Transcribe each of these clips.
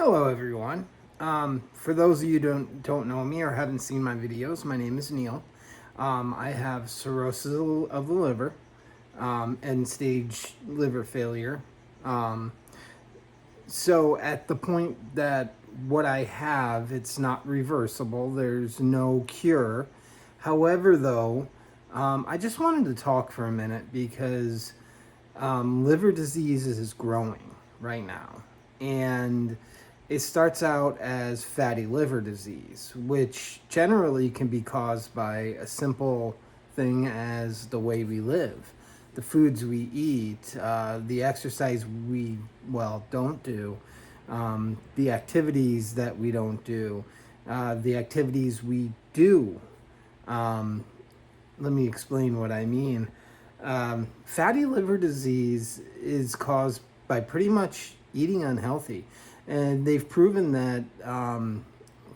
Hello, everyone. For those of you who don't know me or haven't seen my videos, my name is Neil. I have cirrhosis of the liver, end stage liver failure. Um, so at the point that what I have, it's not reversible. There's no cure. However, though, I just wanted to talk for a minute because liver disease is growing right now. And it starts out as fatty liver disease, which generally can be caused by a simple thing as the way we live, the foods we eat, the exercise we, don't do, the activities that we don't do, the activities we do. Let me explain what I mean. Fatty liver disease is caused by pretty much eating unhealthy. And they've proven that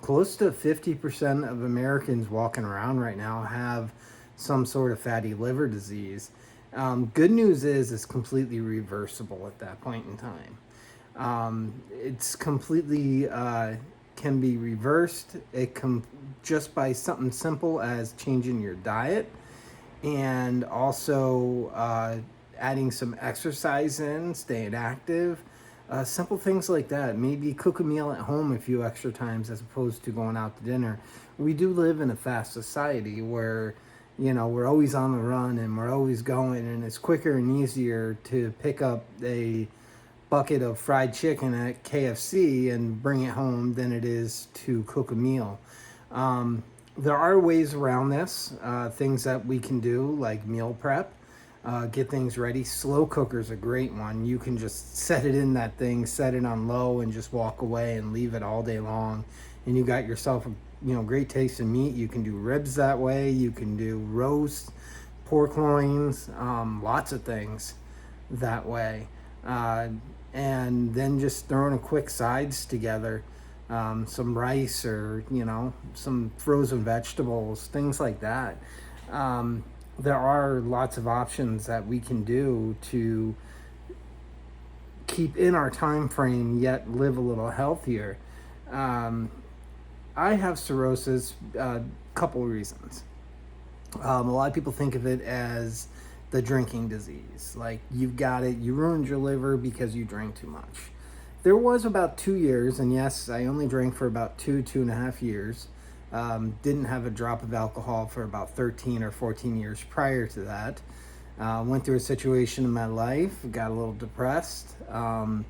close to 50% of Americans walking around right now have some sort of fatty liver disease. Good news is it's completely reversible at that point in time. It's completely can be reversed. It can just by something simple as changing your diet and also adding some exercise in, staying active. Simple things like that. Maybe cook a meal at home a few extra times as opposed to going out to dinner. We do live in a fast society where, we're always on the run and we're always going, and it's quicker and easier to pick up a bucket of fried chicken at KFC and bring it home than it is to cook a meal. There are ways around this, things that we can do like meal prep. Get things ready. Slow cooker's a great one. You can just set it in that thing, set it on low, and just walk away and leave it all day long. And you got yourself a great taste of meat. You can do ribs that way. You can do roast, pork loins, lots of things that way. And then just throwing a quick sides together, some rice or some frozen vegetables, things like that. There are lots of options that we can do to keep in our time frame yet live a little healthier. I have cirrhosis, couple reasons. A lot of people think of it as the drinking disease, like you've got it, you ruined your liver because you drank too much. There was about 2 years, and yes, I only drank for about 2.5 years. Didn't have a drop of alcohol for about 13 or 14 years prior to that. Went through a situation in my life, got a little depressed, and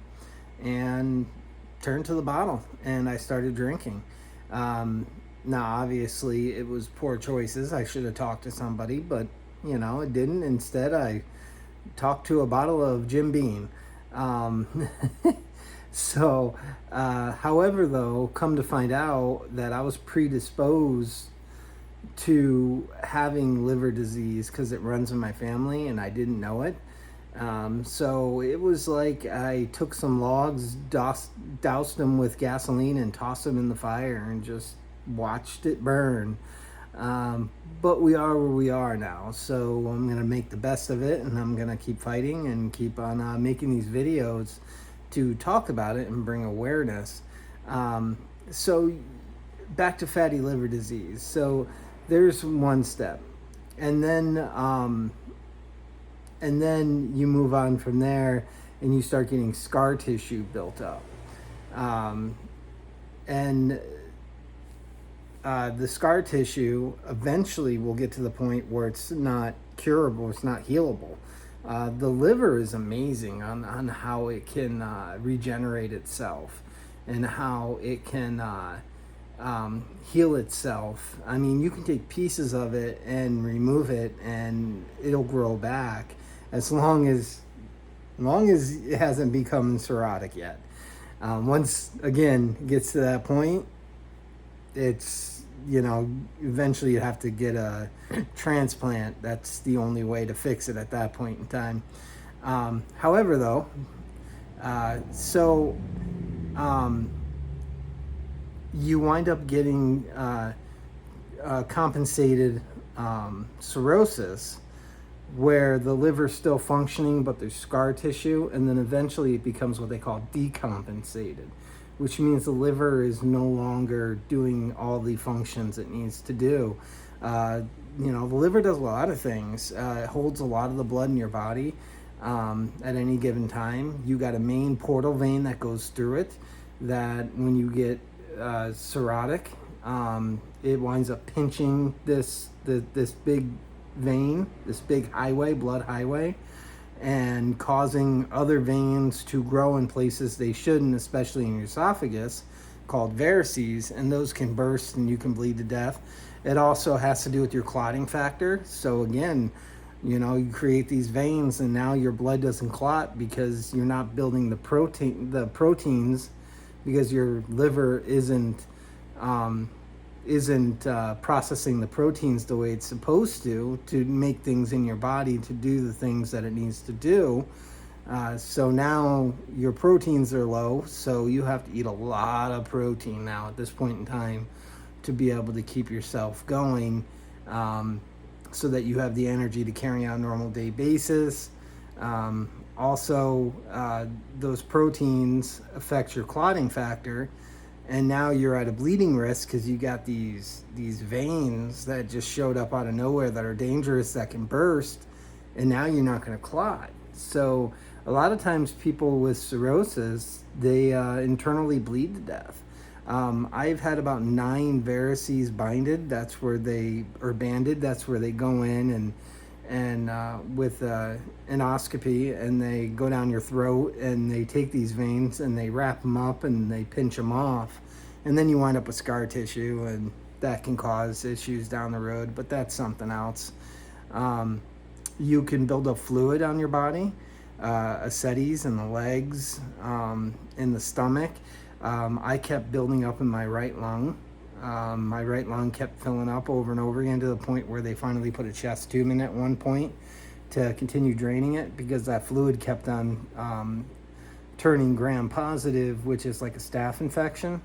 turned to the bottle, and I started drinking. Now, obviously, it was poor choices. I should have talked to somebody, but, it didn't. Instead, I talked to a bottle of Jim Beam. However, though, come to find out that I was predisposed to having liver disease because it runs in my family and I didn't know it. So it was like I took some logs, doused them with gasoline and tossed them in the fire and just watched it burn. But we are where we are now, so I'm going to make the best of it, and I'm going to keep fighting and keep on making these videos to talk about it and bring awareness. So back to fatty liver disease. So there's one step, and then you move on from there and you start getting scar tissue built up. The scar tissue eventually will get to the point where it's not curable, it's not healable. The liver is amazing on how it can regenerate itself and how it can heal itself. I mean, you can take pieces of it and remove it and it'll grow back as long as it hasn't become cirrhotic yet. Once, again, it gets to that point, it's, eventually you have to get a transplant. That's the only way to fix it at that point in time. However, though, you wind up getting compensated cirrhosis, where the liver's still functioning, but there's scar tissue, and then eventually it becomes what they call decompensated, which means the liver is no longer doing all the functions it needs to do. Uh, the liver does a lot of things. It holds a lot of the blood in your body at any given time. You got a main portal vein that goes through it, that when you get cirrhotic, it winds up pinching this big vein, this big highway, blood highway, and causing other veins to grow in places they shouldn't, especially in your esophagus, called varices, and those can burst and you can bleed to death. It also has to do with your clotting factor. So again, you create these veins and now your blood doesn't clot because you're not building the proteins, because your liver isn't processing the proteins the way it's supposed to make things in your body to do the things that it needs to do. So now your proteins are low, so you have to eat a lot of protein now at this point in time to be able to keep yourself going, so that you have the energy to carry on a normal day basis. Also, those proteins affect your clotting factor, and now you're at a bleeding risk because you got these veins that just showed up out of nowhere that are dangerous, that can burst, and now you're not going to clot. So a lot of times people with cirrhosis, they internally bleed to death. I've had about 9 varices banded. That's where they go in and with endoscopy, and they go down your throat and they take these veins and they wrap them up and they pinch them off, and then you wind up with scar tissue, and that can cause issues down the road, but that's something else. You can build up fluid on your body, ascites in the legs, in the stomach. I kept building up in my right lung. My right lung kept filling up over and over again to the point where they finally put a chest tube in at one point to continue draining it, because that fluid kept on turning gram positive, which is like a staph infection,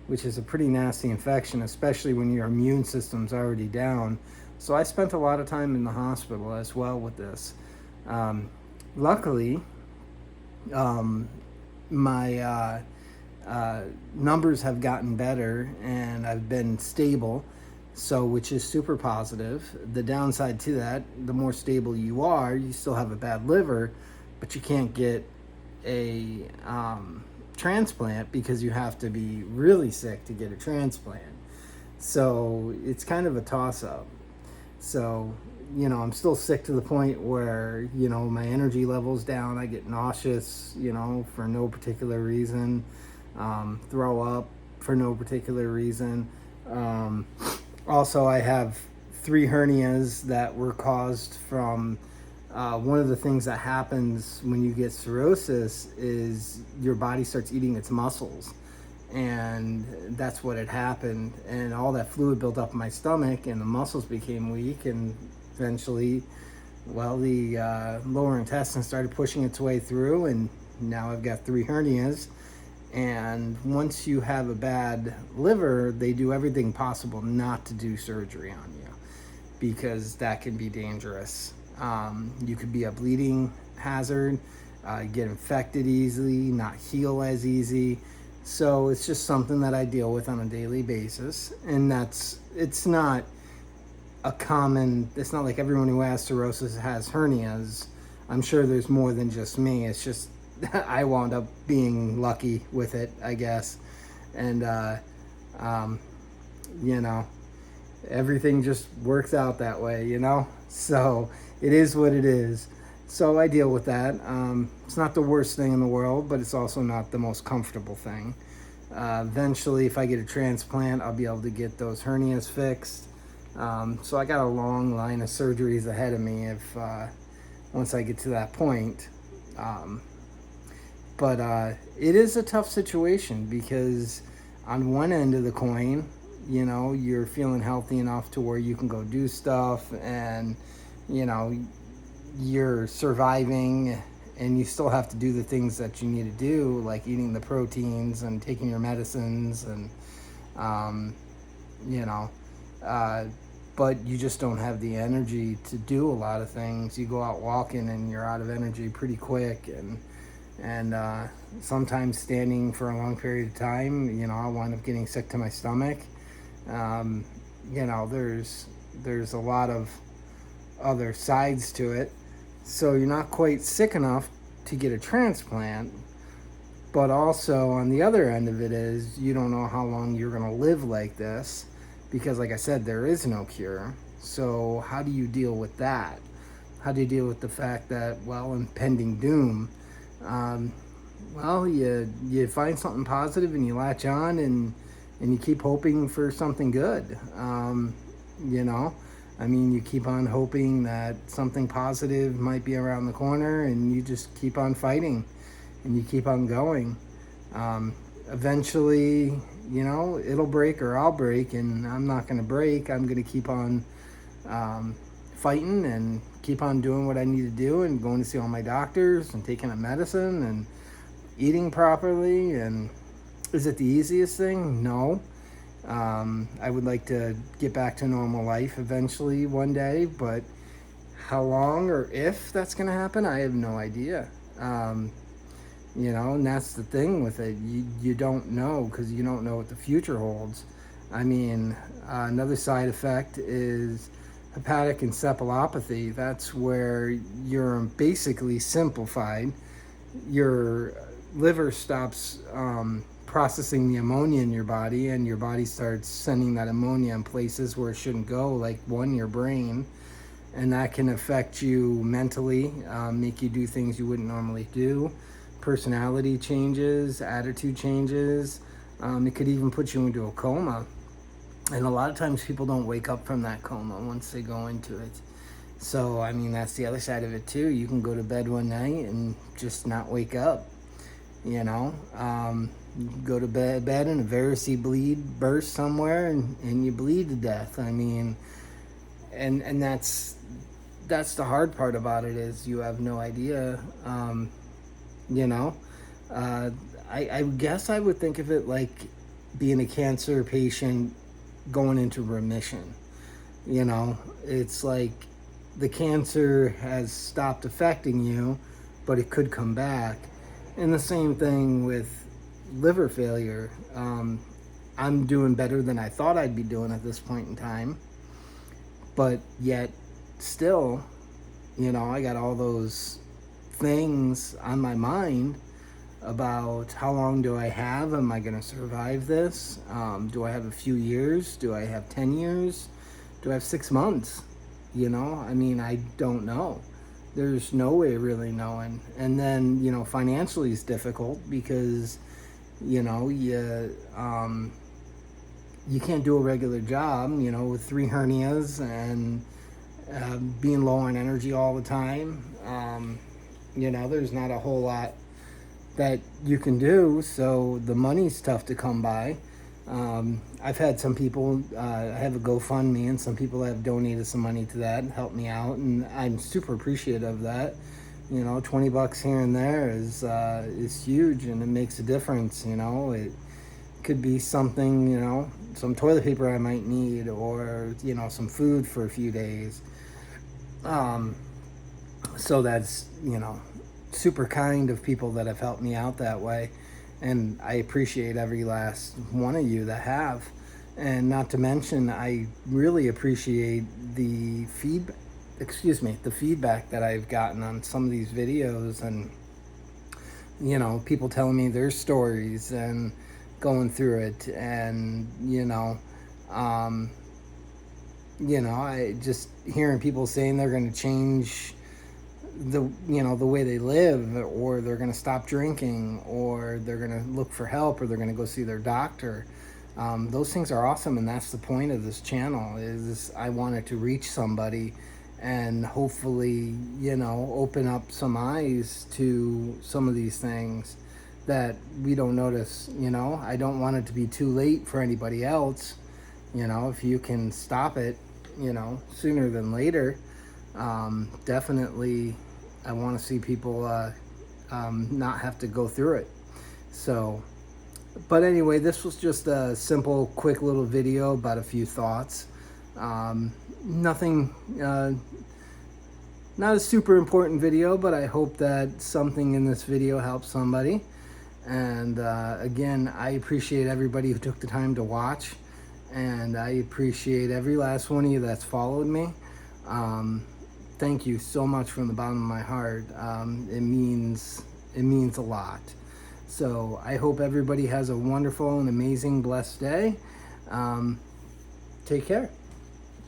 which is a pretty nasty infection, especially when your immune system's already down. So I spent a lot of time in the hospital as well with this. Luckily, my numbers have gotten better and I've been stable, which is super positive. The downside to that, the more stable you are, you still have a bad liver, but you can't get a transplant because you have to be really sick to get a transplant. So it's kind of a toss-up. So, I'm still sick to the point where, my energy level's down. I get nauseous, for no particular reason. Throw up for no particular reason. Also, I have 3 hernias that were caused from one of the things that happens when you get cirrhosis is your body starts eating its muscles, and that's what had happened, and all that fluid built up in my stomach and the muscles became weak, and eventually, the lower intestine started pushing its way through, and now I've got 3 hernias. And once you have a bad liver, they do everything possible not to do surgery on you, because that can be dangerous. You could be a bleeding hazard, get infected easily, not heal as easy. So it's just something that I deal with on a daily basis. And it's not like everyone who has cirrhosis has hernias. I'm sure there's more than just me. It's just I wound up being lucky with it, I guess. And, everything just works out that way, So it is what it is. So I deal with that. It's not the worst thing in the world, but it's also not the most comfortable thing. Eventually, if I get a transplant, I'll be able to get those hernias fixed. So I got a long line of surgeries ahead of me once I get to that point. But it is a tough situation, because on one end of the coin, you're feeling healthy enough to where you can go do stuff, and, you're surviving, and you still have to do the things that you need to do, like eating the proteins and taking your medicines, and, but you just don't have the energy to do a lot of things. You go out walking and you're out of energy pretty quick, and And sometimes standing for a long period of time, I wind up getting sick to my stomach. Um, there's a lot of other sides to it. So you're not quite sick enough to get a transplant, but also on the other end of it is you don't know how long you're going to live like this, because like I said, there is no cure. So how do you deal with that? How do you deal with the fact that, well, impending doom? Um, well, you find something positive and you latch on, and you keep hoping for something good. You know, I mean, you keep on hoping that something positive might be around the corner, and you just keep on fighting, and you keep on going. Eventually, it'll break or I'll break, and I'm not going to break. I'm going to keep on um, fighting and keep on doing what I need to do, and going to see all my doctors and taking a medicine and eating properly. And is it the easiest thing? No. I would like to get back to normal life eventually one day, but how long or if that's going to happen, I have no idea. And that's the thing with it. You don't know, because you don't know what the future holds. I mean, another side effect is hepatic encephalopathy. That's where you're basically simplified. Your liver stops processing the ammonia in your body, and your body starts sending that ammonia in places where it shouldn't go, like your brain. And that can affect you mentally, make you do things you wouldn't normally do. Personality changes, attitude changes. It could even put you into a coma. And a lot of times people don't wake up from that coma once they go into it. So, I mean, that's the other side of it too. You can go to bed one night and just not wake up, you know. Go to bed and a varicose bleed bursts somewhere, and you bleed to death. I mean, and that's the hard part about it, is you have no idea. You know, I guess I would think of it like being a cancer patient going into remission. It's like the cancer has stopped affecting you, but it could come back. And the same thing with liver failure. I'm doing better than I thought I'd be doing at this point in time, but yet still, I got all those things on my mind about how long do I have? Am I going to survive this? Do I have a few years? Do I have 10 years? Do I have 6 months? I mean, I don't know. There's no way of really knowing. And then, financially is difficult, because, you can't do a regular job, with 3 hernias and being low on energy all the time. There's not a whole lot that you can do, so the money's tough to come by. I've had some people, I have a GoFundMe, and some people have donated some money to that and helped me out, and I'm super appreciative of that. $20 here and there is huge, and it makes a difference. It could be something, some toilet paper I might need, or some food for a few days. So that's super kind of people that have helped me out that way, and I appreciate every last one of you that have. And not to mention, I really appreciate the feedback that I've gotten on some of these videos, and people telling me their stories and going through it, and I just hearing people saying they're going to change the way they live, or they're going to stop drinking, or they're going to look for help, or they're going to go see their doctor. Those things are awesome, and that's the point of this channel. Is I wanted to reach somebody and hopefully open up some eyes to some of these things that we don't notice. I don't want it to be too late for anybody else. If you can stop it sooner than later, definitely I want to see people not have to go through it. So, but anyway, this was just a simple, quick little video about a few thoughts. Nothing Not a super important video, but I hope that something in this video helps somebody. And again, I appreciate everybody who took the time to watch, and I appreciate every last one of you that's followed me. Thank you so much from the bottom of my heart. It means a lot. So I hope everybody has a wonderful and amazing, blessed day. Take care.